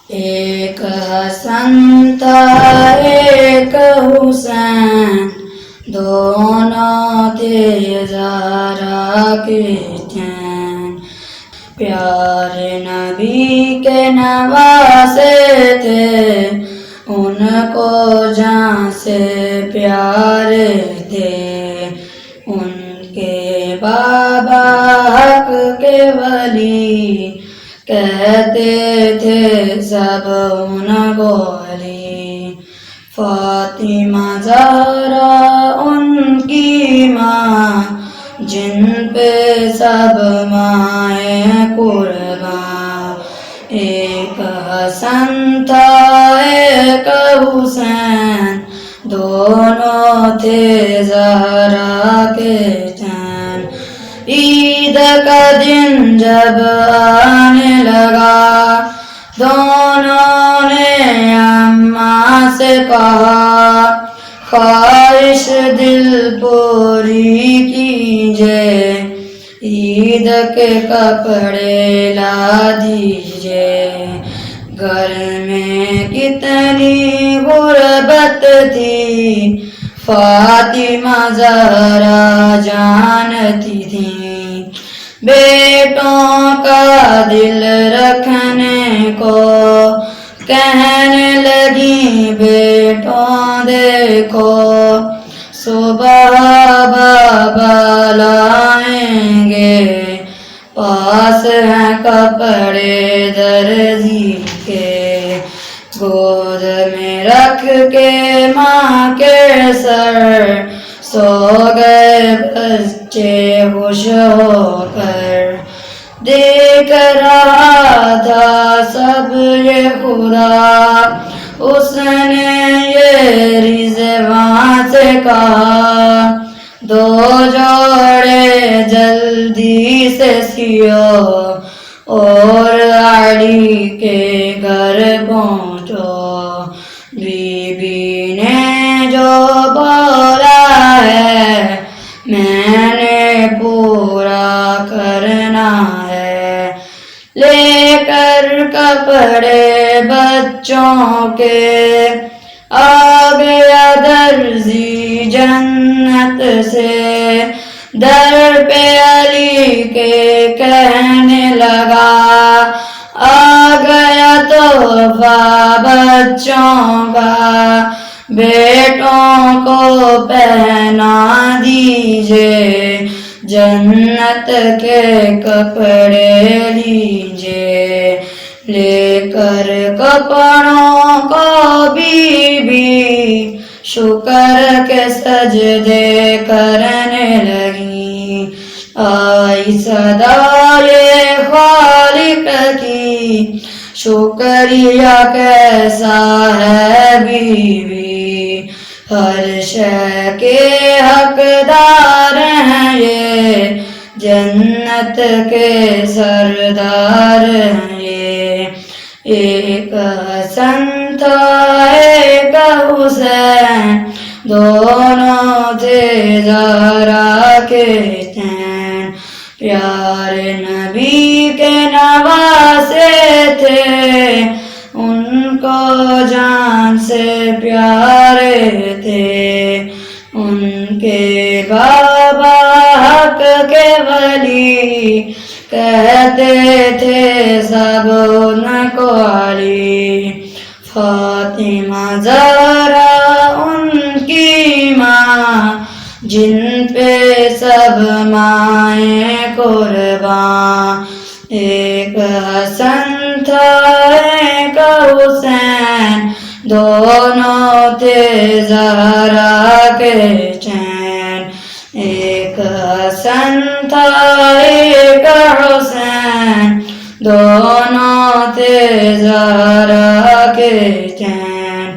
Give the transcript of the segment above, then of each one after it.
ایک حسن تھا ایک حسین، دونوں تھے زہرا کے چین، پیارے نبی کے نواسے تھے، ان کو جان سے پیارے تھے، ان کے بابا حق کے ولی، کہتے تھے سب ان کو علی۔ فاطمہ زہرا ان کی ماں، جن پہ سب مائیں قرباں، ایک حسن تھا ایک حسین، دونوں تھے زہرا کے چین۔ عید کا دن جب آنے لگا، دونوں نے اماں سے کہا، خواہش دل پوری کیجے، عید کے کپڑے لا دیجے۔ گھر میں کتنی غربت تھی، فاطمہ زہرا جانتی تھی، بیٹوں کا دل رکھنے کو کہنے لگی، بیٹوں دیکھو صبح بابا لائیں گے، پاس ہیں کپڑے درزی کے، گود میں رکھ کے ماں کے سر، سو گئے بچے خوش ہو کر۔ دیکھ رہا تھا سب یہ خدا، اس نے یہ رضوان سے کہا، دو جوڑے جلدی سے سیو، اور علی کے گھر پہنچو۔ بی بی نے جو بولا ہے میں نے پورا کرنا ہے، لے کر کپڑے بچوں کے آ گیا درزی جنت سے، در پہ علی کے کہنے لگا، آ گیا تحفہ بچوں کا، بیٹوں کو پہنا دیجے، جنت کے کپڑے لیجے۔ لے کر کپڑوں کو بی بی شکر کے سجدے کرنے لگی، آئی صدائے خالق کی، شکریہ کیسا ہے بی بی، ہر شے کے حقدار ہیں یہ، جنت کے سردار ہیں یہ۔ ایک حسن تھا ایک حسین، دونوں تھے زہرا کے چین، پیارے نبی کے نواسے تھے، ان کو جان سے پیارے تھے، ان کے بابا حق کے ولی، کہتے تھے سب ان کو علی۔ فاطمہ زہرا ان کی ماں، جن پہ سب مائیں قرباں، ایک حسن تھا ایک حسین، دونوں تھے زہرا کے چین، ایک حسن تھا ایک حسین، دونوں تھے زہرا کے چین،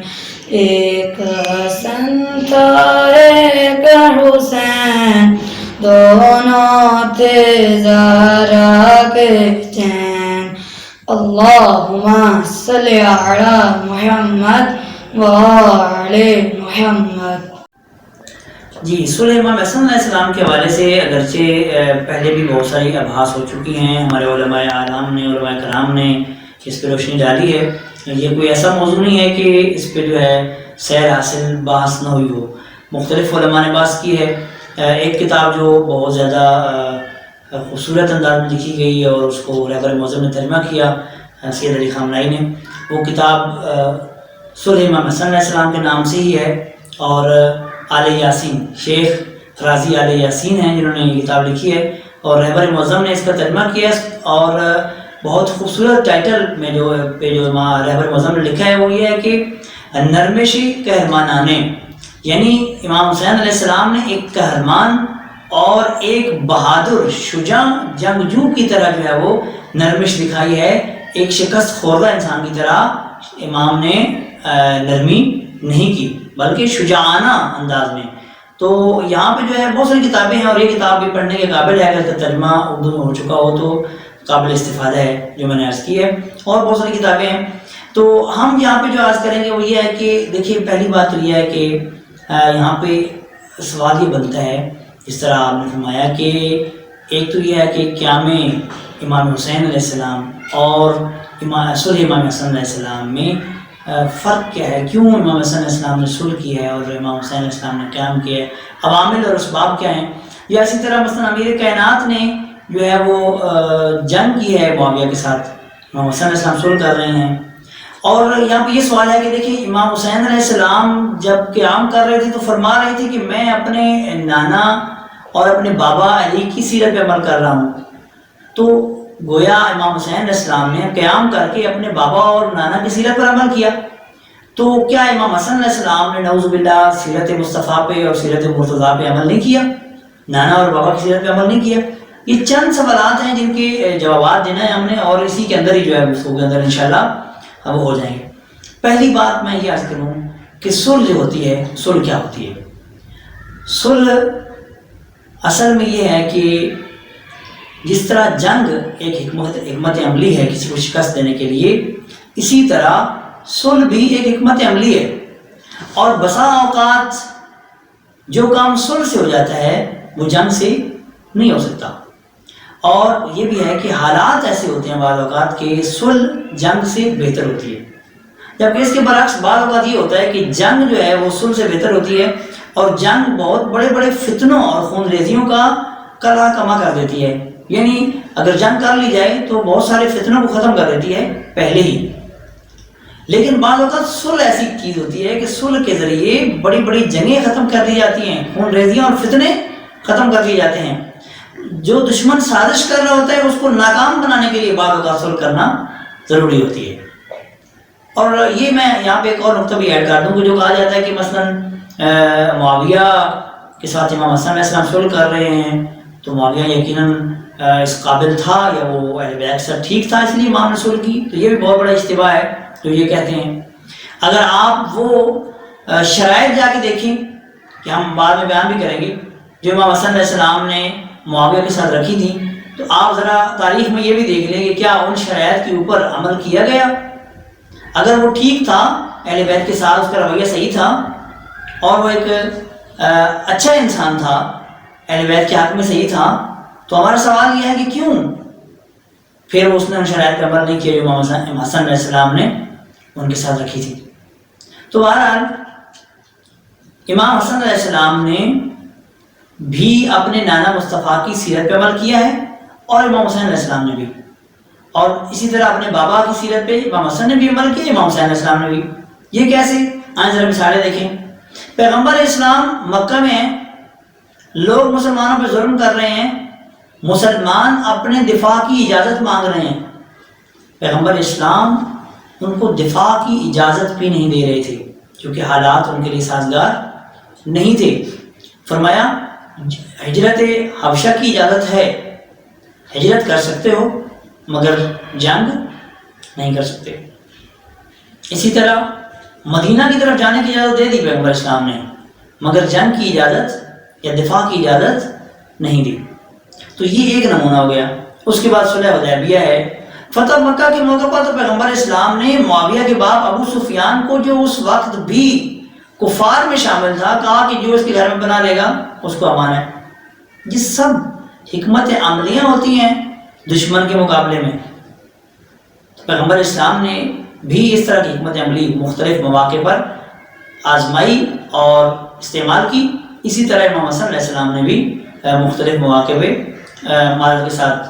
ایک حسن تھا ایک حسین، دونوں تھے زہرا کے چین۔ اللہم صلی علی محمد وعلی محمد۔ جی سورہ امام حسن علیہ السلام کے حوالے سے اگرچہ پہلے بھی بہت ساری ابحاث ہو چکی ہیں، ہمارے علماء اعلام نے، علماء کرام نے اس پہ روشنی ڈالی ہے، یہ کوئی ایسا موضوع نہیں ہے کہ اس پہ جو ہے سیر حاصل بحث نہ ہوئی ہو. مختلف علماء نے بحث کی ہے. ایک کتاب جو بہت زیادہ خوبصورت انداز میں لکھی گئی اور اس کو رہبر معظم نے ترجمہ کیا سید علی خامنائی نے، وہ کتاب صلح امام حسن علیہ السلام کے نام سے ہی ہے. اور آل یاسین، شیخ راضی آل یاسین ہیں جنہوں نے یہ کتاب لکھی ہے، اور رہبر معظم نے اس کا ترجمہ کیا. اور بہت خوبصورت ٹائٹل میں جو رہبر معظم نے لکھا ہے وہ یہ ہے کہ نرمشی قہرمانانے، یعنی امام حسین علیہ السلام نے ایک قہرمان اور ایک بہادر شجاع جنگجو کی طرح جو ہے وہ نرمش دکھائی ہے. ایک شکست خوردہ انسان کی طرح امام نے نرمی نہیں کی بلکہ شجاعانہ انداز میں. تو یہاں پہ جو ہے بہت ساری کتابیں ہیں، اور یہ کتاب بھی پڑھنے کے قابل ہے. اگر ترجمہ اردو میں ہو چکا ہو تو قابل استفادہ ہے جو میں نے عرض کی ہے. اور بہت ساری کتابیں ہیں. تو ہم یہاں پہ جو عرض کریں گے وہ یہ ہے کہ دیکھیے، پہلی بات تو یہ ہے کہ یہاں پہ سوال یہ بنتا ہے، اس طرح آپ نے فرمایا کہ ایک تو یہ ہے کہ قیام امام حسین علیہ السلام اور صلح امام حسن علیہ السلام میں فرق کیا ہے، کیوں امام حسن علیہ السلام نے صلح کی ہے اور امام حسین علیہ السلام نے قیام کیا ہے، عوامل اور اسباب کیا ہیں. یا اسی طرح مثلا امیر کائنات نے جو ہے وہ جنگ کی ہے معاویہ کے ساتھ، امام حسین علیہ السلام صلح کر رہے ہیں. اور یہاں پہ یہ سوال ہے کہ دیکھیں، امام حسین علیہ السلام جب قیام کر رہے تھے تو فرما رہے تھے کہ میں اپنے نانا اور اپنے بابا علی کی سیرت پہ عمل کر رہا ہوں. تو گویا امام حسین علیہ السلام نے قیام کر کے اپنے بابا اور نانا کی سیرت پر عمل کیا. تو کیا امام حسن علیہ السلام نے نعوذ باللہ سیرت مصطفیٰ پہ اور سیرت مرتضیٰ پہ عمل نہیں کیا، نانا اور بابا کی سیرت پہ عمل نہیں کیا؟ یہ چند سوالات ہیں جن کے جوابات دینا ہے ہم نے، اور اسی کے اندر ہی جو ہے گفتگو کے اندر انشاءاللہ وہ ہو جائیں گے. پہلی بات میں یہ عرض کروں کہ صلح جو ہوتی ہے، صلح کیا ہوتی ہے؟ صلح اصل میں یہ ہے کہ جس طرح جنگ ایک حکمت عملی ہے کسی کو شکست دینے کے لیے، اسی طرح صلح بھی ایک حکمت عملی ہے. اور بسا اوقات جو کام صلح سے ہو جاتا ہے وہ جنگ سے نہیں ہو سکتا. اور یہ بھی ہے کہ حالات ایسے ہوتے ہیں بعض اوقات کہ صلح جنگ سے بہتر ہوتی ہے، جبکہ اس کے برعکس بعض اوقات یہ ہوتا ہے کہ جنگ جو ہے وہ صلح سے بہتر ہوتی ہے، اور جنگ بہت بڑے بڑے فتنوں اور خون ریزیوں کا کلا کما کر دیتی ہے. یعنی اگر جنگ کر لی جائے تو بہت سارے فتنوں کو ختم کر دیتی ہے پہلے ہی. لیکن بعض اوقات صلح ایسی چیز ہوتی ہے کہ صلح کے ذریعے بڑی بڑی جنگیں ختم کر دی جاتی ہیں، خون ریزیاں اور فتنے ختم کر دیے جاتے ہیں. جو دشمن سازش کر رہا ہوتا ہے اس کو ناکام بنانے کے لیے بعض اوقات صلح کرنا ضروری ہوتی ہے. اور یہ میں یہاں پہ ایک اور نقطہ بھی ایڈ کر دوں کہ جو کہا جاتا ہے کہ مثلا معاویہ کے ساتھ امام حسن علیہ السلام صلح کر رہے ہیں تو معاویہ یقیناً اس قابل تھا یا وہ اہل بیت سے ٹھیک تھا اس لیے امام نے صلح کی. تو یہ بھی بہت بڑا اشتباہ ہے جو یہ کہتے ہیں. اگر آپ وہ شرائط جا کے دیکھیں کہ ہم بعد میں بیان بھی کریں گے جو امام حسن علیہ السلام نے معاویہ کے ساتھ رکھی تھی، تو آپ ذرا تاریخ میں یہ بھی دیکھ لیں کہ کیا ان شرائط کے اوپر عمل کیا گیا. اگر وہ ٹھیک تھا، اہل بیت کے ساتھ اس کا رویہ صحیح تھا اور وہ ایک اچھا انسان تھا، اہل بیت کے حق میں صحیح تھا، تو ہمارا سوال یہ ہے کہ کیوں پھر اس نے ان شرائط پر عمل نہیں کیا جو امام حسن علیہ السلام نے ان کے ساتھ رکھی تھی. تو بہرحال امام حسن علیہ السلام نے بھی اپنے نانا مصطفیٰ کی سیرت پہ عمل کیا ہے، اور امام حسین علیہ السلام نے بھی، اور اسی طرح اپنے بابا کی سیرت پہ امام حسن نے بھی عمل کیا، امام حسین علیہ السلام نے بھی. یہ کیسے؟ آئیں ذرا مثالیں دیکھیں. پیغمبر اسلام مکہ میں ہیں، لوگ مسلمانوں پہ ظلم کر رہے ہیں، مسلمان اپنے دفاع کی اجازت مانگ رہے ہیں. پیغمبر اسلام ان کو دفاع کی اجازت بھی نہیں دے رہے تھے کیونکہ حالات ان کے لیے سازگار نہیں تھے. فرمایا ہجرت حبشہ کی اجازت ہے، ہجرت کر سکتے ہو مگر جنگ نہیں کر سکتے. اسی طرح مدینہ کی طرف جانے کی اجازت دے دی پیغمبر اسلام نے، مگر جنگ کی اجازت یا دفاع کی اجازت نہیں دی. تو یہ ایک نمونہ ہو گیا. اس کے بعد صلح حدیبیہ ہے. فتح مکہ کے موقع پر تو پیغمبر اسلام نے معاویہ کے باپ ابو سفیان کو، جو اس وقت بھی کفار میں شامل تھا، کہا کہ جو اس کے گھر میں بنا لے گا اس کو امان ہے. یہ سب حکمت عملیاں ہوتی ہیں دشمن کے مقابلے میں. پیغمبر اسلام نے بھی اس طرح کی حکمت عملی مختلف مواقع پر آزمائی اور استعمال کی. اسی طرح امام حسن علیہ السلام نے بھی مختلف مواقع پہ معذرت کے ساتھ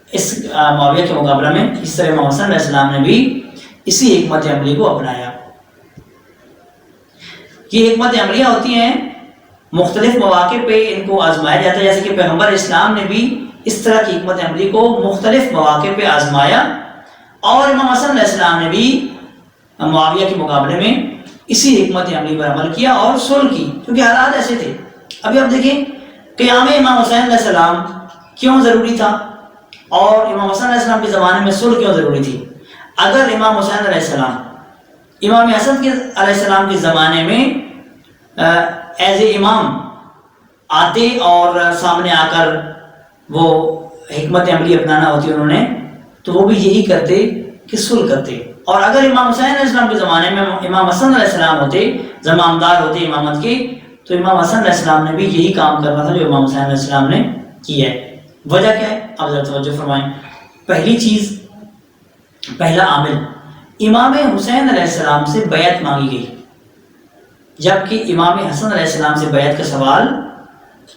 اس معاویہ کے مقابلہ میں اس طرح امام حسن علیہ السلام نے بھی اسی حکمت عملی کو اپنایا. یہ حکمت عملیاں ہوتی ہیں مختلف مواقع پہ ان کو آزمایا جاتا ہے، جیسے کہ پیغمبر اسلام نے بھی اس طرح کی حکمت عملی کو مختلف مواقع پہ آزمایا، اور امام حسن علیہ السلام نے بھی معاویہ کے مقابلے میں اسی حکمت عملی پر عمل کیا اور صلح کی، کیونکہ حالات ایسے تھے. ابھی آپ دیکھیں قیام امام حسین علیہ السلام کیوں ضروری تھا اور امام حسن علیہ السلام کے زمانے میں صلح کیوں ضروری تھی. اگر امام حسین علیہ السلام امام حسن علیہ السلام کے زمانے میں ایز اے امام آتے اور سامنے آ کر وہ حکمت عملی اپنانا ہوتی انہوں نے، تو وہ بھی یہی کرتے کہ صلح کرتے. اور اگر امام حسین علیہ السلام کے زمانے میں امام حسن علیہ السلام ہوتے، زمامدار ہوتے امامت کے، تو امام حسن علیہ السلام نے بھی یہی کام کرنا تھا جو امام حسین علیہ السلام نے کیا ہے. وجہ کیا ہے آپ ذرا توجہ فرمائیں. پہلی چیز، پہلا عامل، امام حسین علیہ السلام سے بیعت مانگی گئی، جبکہ امام حسن علیہ السلام سے بیعت کا سوال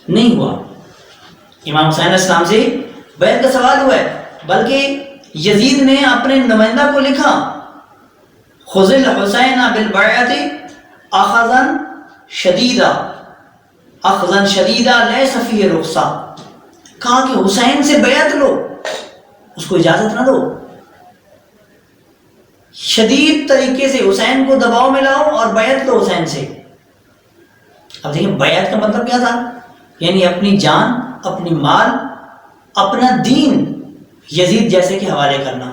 نہیں ہوا. امام حسین علیہ السلام سے بیعت کا سوال ہوا ہے، بلکہ یزید نے اپنے نمائندہ کو لکھا خذ الحسین بالبیعۃ اخذا شدیدا اخذا شدیدا لیس فیہ رخصہ، کہا کہ حسین سے بیعت لو، اس کو اجازت نہ دو، شدید طریقے سے حسین کو دباؤ میں لاؤ اور بیعت لو حسین سے. اب دیکھیں بیعت کا مطلب کیا تھا، یعنی اپنی جان، اپنی مال، اپنا دین یزید جیسے کے حوالے کرنا.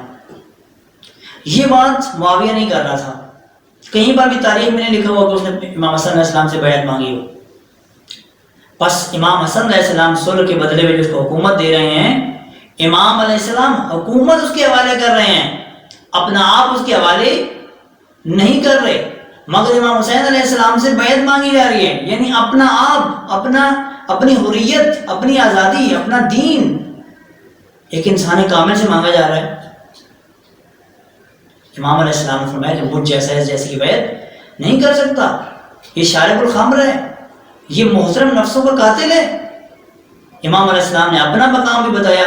یہ بات معاویہ نہیں کر رہا تھا، کہیں پر بھی تاریخ میں نہیں لکھا ہوا کہ اس نے امام حسن علیہ السلام سے بیعت مانگی ہو. بس امام حسن علیہ السلام صلح کے بدلے میں جس کو حکومت دے رہے ہیں، امام علیہ السلام حکومت اس کے حوالے کر رہے ہیں، اپنا آپ اس کے حوالے نہیں کر رہے، مگر امام حسین علیہ السلام سے بیعت مانگی جا رہی ہے، یعنی اپنا آپ، اپنی حریت، اپنی آزادی، اپنا دین ایک انسان کامل سے مانگا جا رہا ہے. امام علیہ السلام نے فرمایا کہ مجھ جیسا ہے جیسے کی بیعت نہیں کر سکتا، یہ شارب الخمر ہے، یہ محترم نفسوں کا قاتل ہے. امام علیہ السلام نے اپنا مقام بھی بتایا،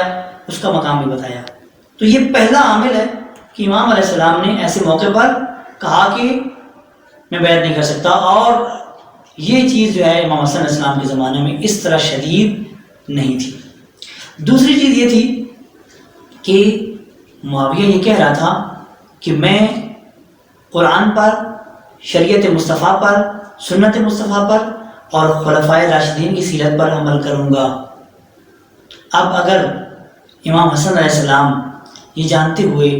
اس کا مقام بھی بتایا. تو یہ پہلا عامل ہے کہ امام علیہ السلام نے ایسے موقع پر کہا کہ میں بیعت نہیں کر سکتا، اور یہ چیز جو ہے امام حسن علیہ السلام کے زمانے میں اس طرح شدید نہیں تھی. دوسری چیز یہ تھی کہ معاویہ یہ کہہ رہا تھا کہ میں قرآن پر، شریعت مصطفیٰ پر، سنت مصطفیٰ پر اور خلفائے راشدین کی سیرت پر عمل کروں گا. اب اگر امام حسن علیہ السلام یہ جانتے ہوئے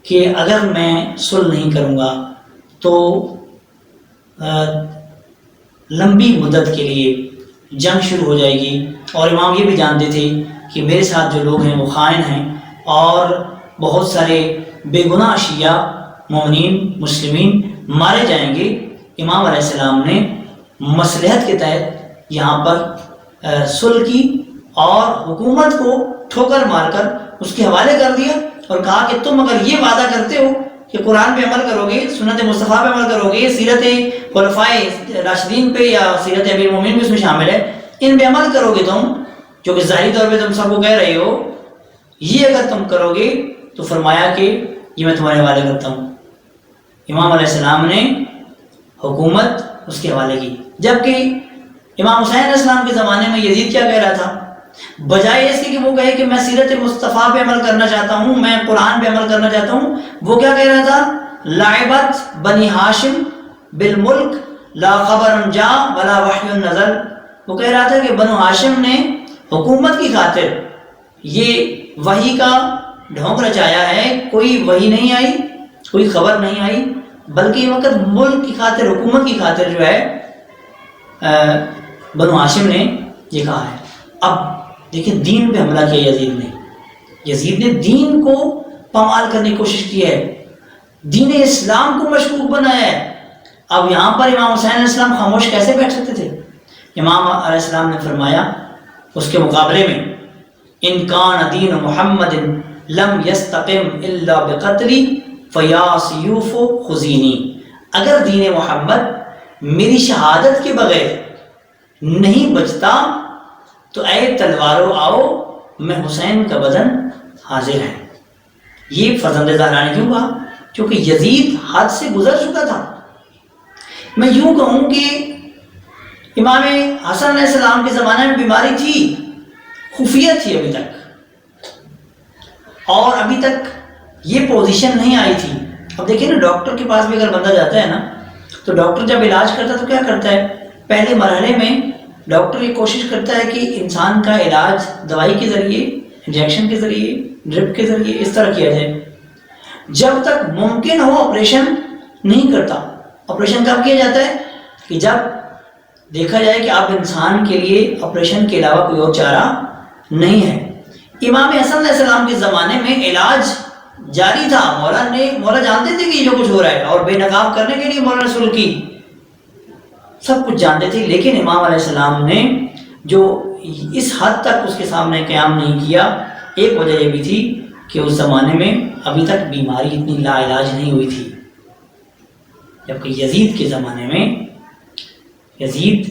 کہ اگر میں صلح نہیں کروں گا تو لمبی مدت کے لیے جنگ شروع ہو جائے گی، اور امام یہ بھی جانتے تھے کہ میرے ساتھ جو لوگ ہیں وہ خائن ہیں، اور بہت سارے بے گناہ شیعہ مومنین مسلمین مارے جائیں گے. امام علیہ السلام نے مصلحت کے تحت یہاں پر صلح کی اور حکومت کو ٹھوکر مار کر اس کے حوالے کر دیا، اور کہا کہ تم اگر یہ وعدہ کرتے ہو کہ قرآن پہ عمل کرو گے، سنت مصطفیٰ پہ عمل کرو گے، سیرت خلفائے راشدین پہ یا سیرت امیر المومنین بھی اس میں شامل ہے، ان پہ عمل کرو گے تم، جو کہ ظاہری طور پہ تم سب کو کہہ رہے ہو، یہ اگر تم کرو گے تو فرمایا کہ یہ میں تمہارے حوالے کرتا ہوں. امام علیہ السلام نے حکومت اس کے حوالے کی، جبکہ امام حسین علیہ السلام کے زمانے میں یزید کیا کہہ رہا تھا، بجائے اس کے کہ وہ کہے کہ میں سیرت مصطفیٰ پہ عمل کرنا چاہتا ہوں، میں قرآن پہ عمل کرنا چاہتا ہوں، وہ کیا کہہ رہا تھا، لعبت بنی ہاشم بالملک لا خبر جا ولا وحی نزل. وہ کہہ رہا تھا کہ بنو ہاشم نے حکومت کی خاطر یہ وحی کا ڈھونگ رچایا ہے، کوئی وحی نہیں آئی، کوئی خبر نہیں آئی، بلکہ یہ وقت ملک کی خاطر، حکومت کی خاطر جو ہے بنو ہاشم نے یہ کہا ہے. اب دیکھیں دین پہ حملہ کیا یزید نے دین کو پامال کرنے کی کوشش کی ہے، دین اسلام کو مشکوک بنایا ہے. اب یہاں پر امام حسین علیہ السلام خاموش کیسے بیٹھ سکتے تھے؟ امام علیہ السلام نے فرمایا اس کے مقابلے میں، ان کان دین محمد لم یستقم الا بقتلی فیا سیوف خزینی، اگر دین محمد میری شہادت کے بغیر نہیں بچتا تو اے تلوارو آؤ، میں حسین کا بدن حاضر ہے۔ یہ فرزند زہرا نے کیوں کہا؟ کیونکہ یزید حد سے گزر چکا تھا۔ میں یوں کہوں کہ امام حسن علیہ السلام کے زمانے میں بیماری تھی، خفیہ تھی ابھی تک، اور ابھی تک یہ پوزیشن نہیں آئی تھی۔ اب دیکھیں نا، ڈاکٹر کے پاس بھی اگر بندہ جاتا ہے نا، تو ڈاکٹر جب علاج کرتا ہے تو کیا کرتا ہے؟ پہلے مرحلے میں ڈاکٹر یہ کوشش کرتا ہے کہ انسان کا علاج دوائی کے ذریعے، انجیکشن کے ذریعے، ڈرپ کے ذریعے اس طرح کیا جائے، جب تک ممکن ہو آپریشن نہیں کرتا۔ آپریشن کب کیا جاتا ہے؟ کہ جب دیکھا جائے کہ آپ انسان کے لیے آپریشن کے علاوہ کوئی اور چارہ نہیں ہے۔ امام حسن علیہ السلام کے زمانے میں علاج جاری تھا، مولا جانتے تھے کہ یہ جو کچھ ہو رہا ہے، اور بے نقاب کرنے کے لیے مولا رسول کی سب کچھ جانتے تھے، لیکن امام علیہ السلام نے جو اس حد تک اس کے سامنے قیام نہیں کیا، ایک وجہ یہ بھی تھی کہ اس زمانے میں ابھی تک بیماری اتنی لا علاج نہیں ہوئی تھی، جبکہ یزید کے زمانے میں یزید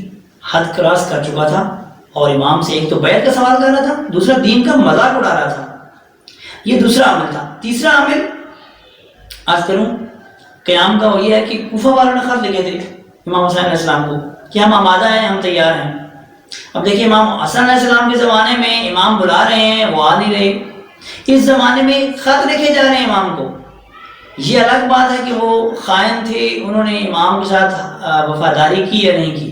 حد کراس کر چکا تھا، اور امام سے ایک تو بیعت کا سوال کر رہا تھا، دوسرا دین کا مذاق اڑا رہا تھا۔ یہ دوسرا عمل تھا۔ تیسرا عمل آج کروں قیام کا، وہ یہ ہے کہ کوفہ والوں نے خط لکھے تھے امام حسین علیہ السلام کو کہ ہم آمادہ ہیں، ہم تیار ہیں۔ اب دیکھیں، امام حسن علیہ السلام کے زمانے میں امام بلا رہے ہیں، وہ آ نہیں رہے، اس زمانے میں خط لکھے جا رہے ہیں امام کو۔ یہ الگ بات ہے کہ وہ خائن تھے، انہوں نے امام کے ساتھ وفاداری کی یا نہیں کی،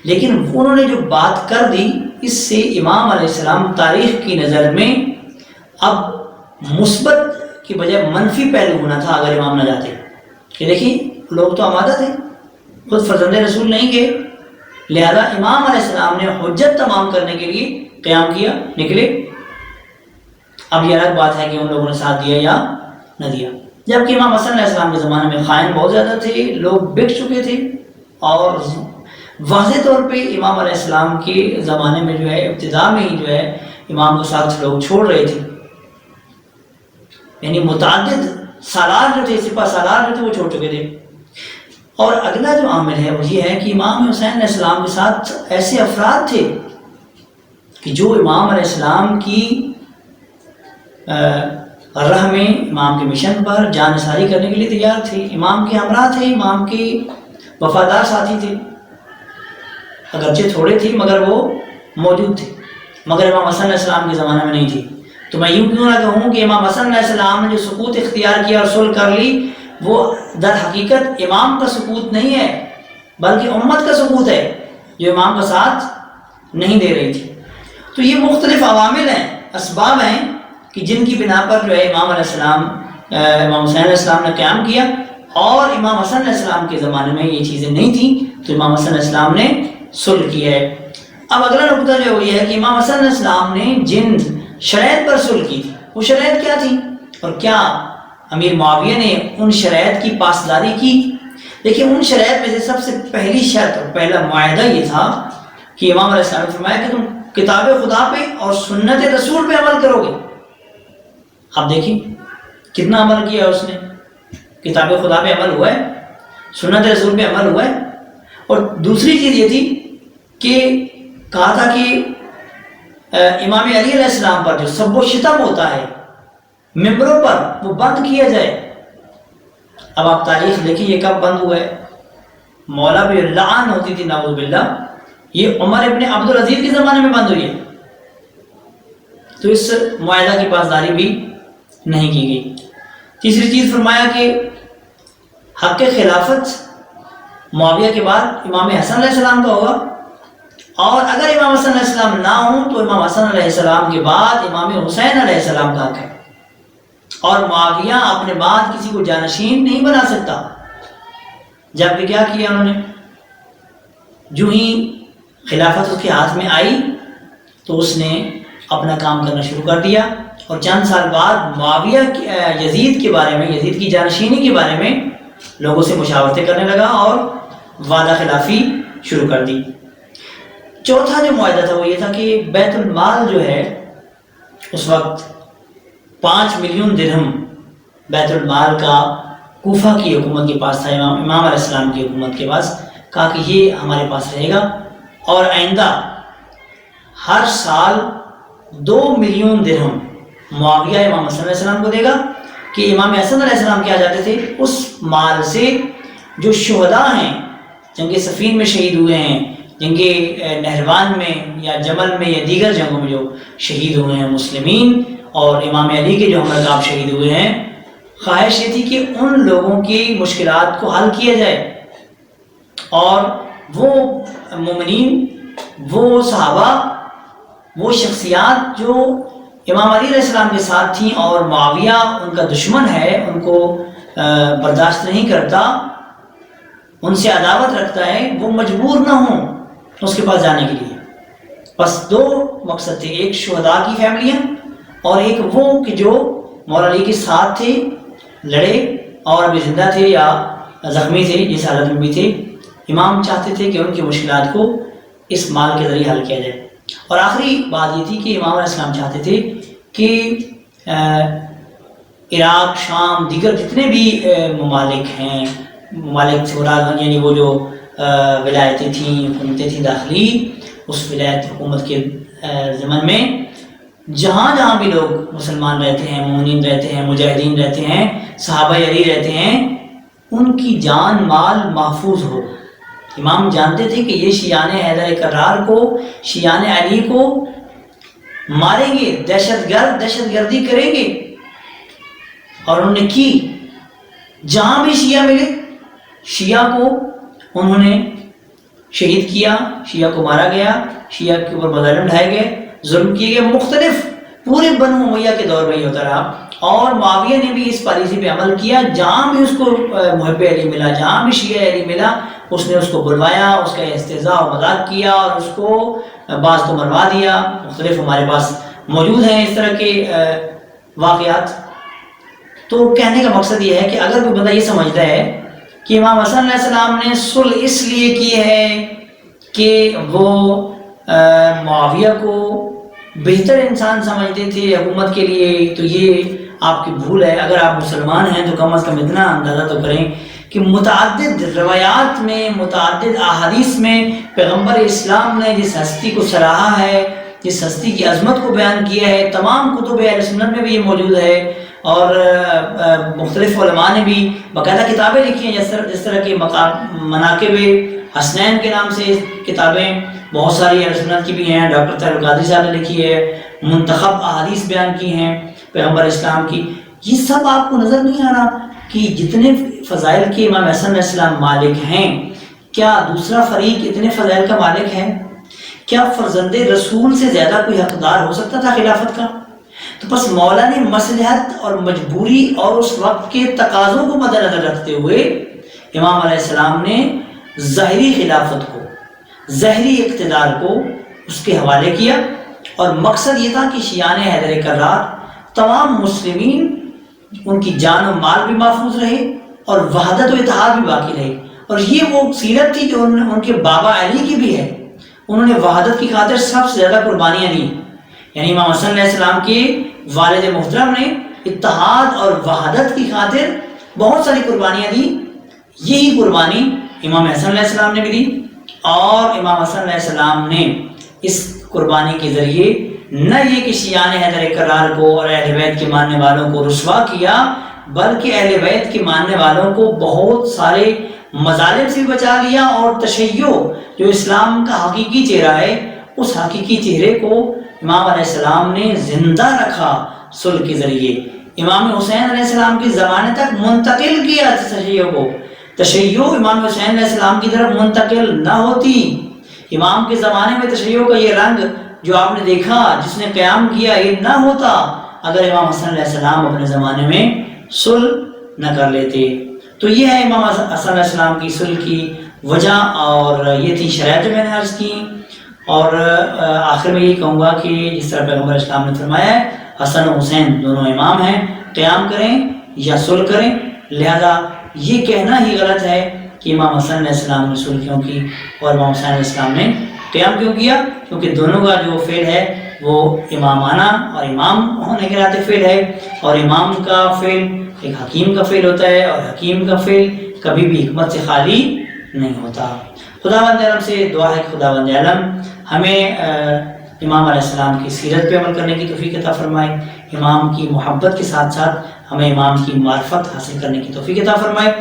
لیکن انہوں نے جو بات کر دی، اس سے امام علیہ السلام تاریخ کی نظر میں اب مثبت کی بجائے منفی پہلو ہونا تھا اگر امام نہ جاتے، کہ دیکھیں لوگ تو آمادہ تھے، خود فرزند رسول نہیں گئے، لہذا امام علیہ السلام نے حجت تمام کرنے کے لیے قیام کیا، نکلے۔ اب یہ الگ بات ہے کہ ان لوگوں نے ساتھ دیا یا نہ دیا، جبکہ امام حسن علیہ السلام کے زمانے میں خائن بہت زیادہ تھے، لوگ بک چکے تھے، اور واضح طور پہ امام علیہ السلام کے زمانے میں جو ہے ابتدا میں ہی جو ہے امام کے ساتھ لوگ چھوڑ رہے تھے، یعنی متعدد سالار جو تھے، سپہ سالار جو تھے، وہ چھوڑ چکے تھے۔ اور اگلا جو عامل ہے وہ یہ ہے کہ امام حسین علیہ السلام کے ساتھ ایسے افراد تھے کہ جو امام علیہ السلام کی راہ میں، امام کے مشن پر جان نثاری کرنے کے لیے تیار تھے، امام کے ہمراہ تھے، امام کے وفادار ساتھی تھے، اگرچہ تھوڑے تھے مگر وہ موجود تھے، مگر امام حسن علیہ السلام کے زمانے میں نہیں تھی۔ تو میں یوں کیوں نہ کہوں کہ امام حسن علیہ السلام نے جو سکوت اختیار کیا اور صلح کر لی، وہ در حقیقت امام کا سکوت نہیں ہے، بلکہ امت کا سکوت ہے جو امام کا ساتھ نہیں دے رہی تھی۔ تو یہ مختلف عوامل ہیں، اسباب ہیں کہ جن کی بنا پر جو ہے امام علیہ السلام، امام حسین علیہ السلام نے قیام کیا، اور امام حسن علیہ السلام کے زمانے میں یہ چیزیں نہیں تھیں، تو امام حسن علیہ السلام نے صلح کیا ہے۔ اب اگلا نقطہ جو ہے وہ یہ ہے کہ امام حسن علیہ السلام نے جن شرائط پر صلح کی تھی، وہ شرائط کیا تھی، اور کیا امیر معاویہ نے ان شرائط کی پاسداری کی؟ دیکھیں، ان شرائط میں سے سب سے پہلی شرط اور پہلا معاہدہ یہ تھا کہ امام علیہ السلام نے فرمایا کہ تم کتاب خدا پہ اور سنت رسول پہ عمل کرو گے۔ اب دیکھیں کتنا عمل کیا اس نے، کتاب خدا پہ عمل ہوا ہے، سنت رسول پہ عمل ہوا ہے، اور دوسری چیز یہ تھی کہ کہا تھا کہ امام علی علیہ السلام پر جو سب و شتم ہوتا ہے ممبروں پر، وہ بند کیا جائے۔ اب آپ تاریخ دیکھیں یہ کب بند ہوا ہے؟ مولا پہ لعن ہوتی تھی نعوذ باللہ، یہ عمر ابن عبد العزیز کے زمانے میں بند ہوئی ہے، تو اس معاہدہ کی پاسداری بھی نہیں کی گئی۔ تیسری چیز فرمایا کہ حق خلافت معاویہ کے بعد امام حسن علیہ السلام کا ہوگا، اور اگر امام حسن علیہ السلام نہ ہوں تو امام حسن علیہ السلام کے بعد امام حسین علیہ السلام کا حق ہے، اور معاویہ اپنے بعد کسی کو جانشین نہیں بنا سکتا۔ جب بھی کیا کیا انہوں نے، جو ہی خلافت اس کے ہاتھ میں آئی تو اس نے اپنا کام کرنا شروع کر دیا، اور چند سال بعد معاویہ یزید کے بارے میں، یزید کی جانشینی کے بارے میں لوگوں سے مشاورتیں کرنے لگا اور وعدہ خلافی شروع کر دی۔ چوتھا جو معاہدہ تھا وہ یہ تھا کہ بیت المال جو ہے اس وقت 5 ملین درہم بیت المال کا کوفہ کی حکومت کے پاس تھا، امام علیہ السلام کی حکومت کے پاس، کہا کہ یہ ہمارے پاس رہے گا اور آئندہ ہر سال 2 ملین درہم معاویہ امام حسن علیہ السلام کو دے گا کہ امام حسن علیہ السلام کیا جاتے تھے اس مال سے جو شہداء ہیں، جنگ صفین میں شہید ہوئے ہیں، جنگ نہروان میں یا جمل میں یا دیگر جنگوں میں جو شہید ہوئے ہیں مسلمین، اور امام علی کے جو ہم رکاب شہید ہوئے ہیں، خواہش یہ تھی کہ ان لوگوں کی مشکلات کو حل کیا جائے، اور وہ مومنین، وہ صحابہ، وہ شخصیات جو امام علی علیہ السلام کے ساتھ تھیں اور معاویہ ان کا دشمن ہے، ان کو برداشت نہیں کرتا، ان سے عداوت رکھتا ہے، وہ مجبور نہ ہوں اس کے پاس جانے کے لیے۔ بس 2 مقصد تھے، ایک شہداء کی فیملیاں اور ایک وہ کہ جو مولا علی کے ساتھ تھے، لڑے اور ابھی زندہ تھے یا زخمی تھے، جس حالت میں بھی تھے۔ امام چاہتے تھے کہ ان کی مشکلات کو اس مال کے ذریعے حل کیا جائے۔ اور آخری بات یہ تھی کہ امام علیہ السلام چاہتے تھے کہ عراق، شام، دیگر جتنے بھی ممالک ہیں، ممالک سے مراد یعنی وہ جو ولایتیں تھیں، حکومتیں تھیں داخلی، اس ولایت حکومت کے ضمن میں جہاں جہاں بھی لوگ مسلمان رہتے ہیں، مومنین رہتے ہیں، مجاہدین رہتے ہیں، صحابہ علی رہتے ہیں، ان کی جان مال محفوظ ہو۔ امام جانتے تھے کہ یہ شیعان حیدر کرار کو، شیعان علی کو ماریں گے، دہشت گردی کریں گے، اور انہوں نے کی۔ جہاں بھی شیعہ ملے، شیعہ کو انہوں نے شہید کیا، شیعہ کو مارا گیا، شیعہ کے اوپر مظالم ڈھائے گئے، ظلم کیے گئے، مختلف پورے بنو امیہ کے دور میں یہ ہوتا رہا۔ اور معاویہ نے بھی اس پالیسی پہ عمل کیا، جہاں بھی اس کو محب علی ملا، جہاں بھی شیعہ علی ملا، اس نے اس کو بلوایا، اس کا استہزاء و مذاق کیا، اور اس کو بعض کو مروا دیا۔ مختلف ہمارے پاس موجود ہیں اس طرح کے واقعات۔ تو کہنے کا مقصد یہ ہے کہ اگر کوئی بندہ یہ سمجھتا ہے کہ امام حسن علیہ السلام نے صلح اس لیے کی ہے کہ وہ معاویہ کو بہتر انسان سمجھتے تھے حکومت کے لیے، تو یہ آپ کی بھول ہے۔ اگر آپ مسلمان ہیں تو کم از کم اتنا اندازہ تو کریں کہ متعدد روایات میں، متعدد احادیث میں پیغمبر اسلام نے جس ہستی کو سراہا ہے، جس ہستی کی عظمت کو بیان کیا ہے، تمام کتب اہل سنت میں بھی یہ موجود ہے، اور مختلف علماء نے بھی باقاعدہ کتابیں لکھی ہیں، جس طرح کے مناقب حسنین کے نام سے کتابیں بہت ساری اہل سنت کی بھی ہیں، ڈاکٹر طاہر القادری صاحب نے لکھی ہے، منتخب احادیث بیان کی ہیں پیغمبر اسلام کی۔ یہ سب آپ کو نظر نہیں آ رہا کہ جتنے فضائل کے امام حسن علیہ السلام مالک ہیں، کیا دوسرا فریق اتنے فضائل کا مالک ہے؟ کیا فرزند رسول سے زیادہ کوئی حقدار ہو سکتا تھا خلافت کا؟ تو بس مولا نے مصلحت اور مجبوری اور اس وقت کے تقاضوں کو مد نظر رکھتے ہوئے امام علیہ السلام نے ظاہری خلافت کو، ظاہری اقتدار کو اس کے حوالے کیا، اور مقصد یہ تھا کہ شیعان حیدر کرار تمام مسلمین، ان کی جان و مال بھی محفوظ رہے اور وحدت و اتحاد بھی باقی رہے۔ اور یہ وہ سیرت تھی جو ان کے بابا علی کی بھی ہے، انہوں نے وحدت کی خاطر سب سے زیادہ قربانیاں دیں۔ یعنی امام حسن علیہ السلام کے والد محترم نے اتحاد اور وحدت کی خاطر بہت ساری قربانیاں دیں۔ یہی قربانی امام حسن علیہ السلام نے بھی دی، اور امام حسن علیہ السلام نے اس قربانی کے ذریعے نہ یہ کہ شیعان حیدر کرار کو اور اہل بیت کے ماننے والوں کو رسوا کیا، بلکہ اہل بیت کے ماننے والوں کو بہت سارے مظالم سے بھی بچا لیا، اور تشیع جو اسلام کا حقیقی چہرہ ہے، اس حقیقی چہرے کو امام علیہ السلام نے زندہ رکھا صلح کے ذریعے۔ امام حسین علیہ السلام کی زمانے تک منتقل کیا تشیع کو، تشیع امام حسین علیہ السلام کی طرف منتقل نہ ہوتی۔ امام کے زمانے میں تشیع کا یہ رنگ جو آپ نے دیکھا، جس نے قیام کیا، یہ نہ ہوتا اگر امام حسن علیہ السلام اپنے زمانے میں صلح نہ کر لیتے۔ تو یہ ہے امام حسن علیہ السلام کی صلح کی وجہ، اور یہ تھی شرائط جو میں نے عرض کی۔ اور آخر میں یہ کہوں گا کہ جس طرح پیغمبر اسلام نے فرمایا ہے حسن و حسین دونوں امام ہیں، قیام کریں یا صلح کریں، لہذا یہ کہنا ہی غلط ہے کہ امام حسن علیہ السلام نے صلح کیوں کی اور امام حسین علیہ السلام نے قیام کیوں کیا، کیونکہ دونوں کا جو فعل ہے وہ امامانہ اور امام ہونے کے ناطے فعل ہے، اور امام کا فعل ایک حکیم کا فعل ہوتا ہے، اور حکیم کا فعل کبھی بھی حکمت سے خالی نہیں ہوتا۔ خداوند عالم سے دعا ہے کہ خداوند عالم ہمیں امام علیہ السلام کی سیرت پہ عمل کرنے کی توفیق عطا فرمائے، امام کی محبت کے ساتھ ساتھ ہمیں امام کی معرفت حاصل کرنے کی توفیق عطا فرمائے۔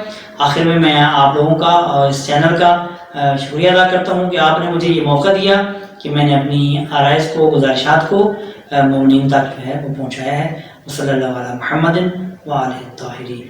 آخر میں آپ لوگوں کا اور اس چینل کا شکریہ ادا کرتا ہوں کہ آپ نے مجھے یہ موقع دیا کہ میں نے اپنی آرائز کو، گزارشات کو مومنین تک جو ہے وہ پہنچایا ہے۔ صلی اللہ علیہ محمد وآلہ الطاہرین۔